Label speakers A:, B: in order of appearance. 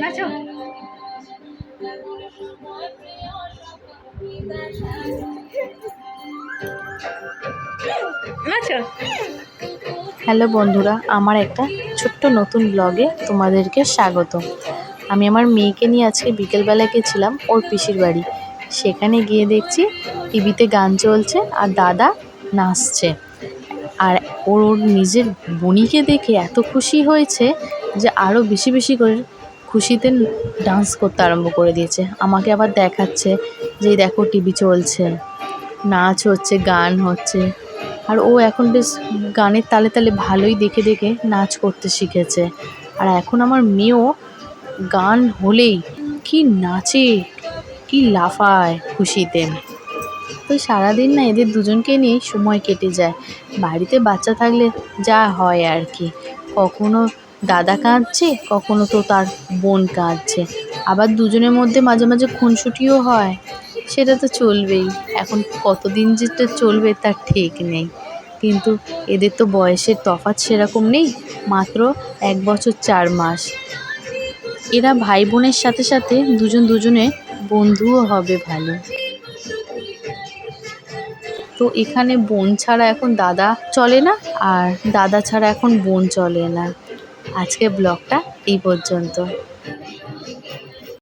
A: নাচো। নাচো। Hello বন্ধুরা, আমার একটা ছোট্ট নতুন ব্লগে তোমাদেরকে স্বাগত। আমি আমার মেয়েকে নিয়ে আজকে বিকেলবেলা গেছিলাম ওর পিসির বাড়ি। সেখানে গিয়ে দেখছি টিভিতে গান চলছে আর দাদা নাচছে। আর ওর নিজের বোনিকে দেখে এত খুশি হয়েছে যে আরও বেশি বেশি করে খুশিতে ডান্স করতে আরম্ভ করে দিয়েছে। আমাকে আবার দেখাচ্ছে যে দেখো টিভি চলছে, নাচ হচ্ছে, গান হচ্ছে। আর ও এখন বেশ গানের তালে তালে ভালোই দেখে দেখে নাচ করতে শিখেছে। আর এখন আমার মেয়েও গান হলেই কি নাচে, কি লাফায় খুশিতে। তো সারাদিন না এদের দুজনকে নিয়ে সময় কেটে যায়। বাড়িতে বাচ্চা থাকলে যা হয় আর কি, কখনো দাদা কাঁদছে, কখনো তো তার বোন কাঁদছে, আবার দুজনের মধ্যে মাঝে মাঝে খুনসুটিও হয়। সেটা তো চলবেই, এখন কতদিন যেটা চলবে তার ঠিক নেই। কিন্তু এদের তো বয়সের তফাৎ সেরকম নেই, মাত্র 1 বছর 4 মাস। এরা ভাই বোনের সাথে সাথে দুজন দুজনের বন্ধুও হবে ভালো। তো এখানে বোন ছাড়া এখন দাদা চলে না, আর দাদা ছাড়া এখন বোন চলে না। আজকের ব্লগটা এই পর্যন্ত।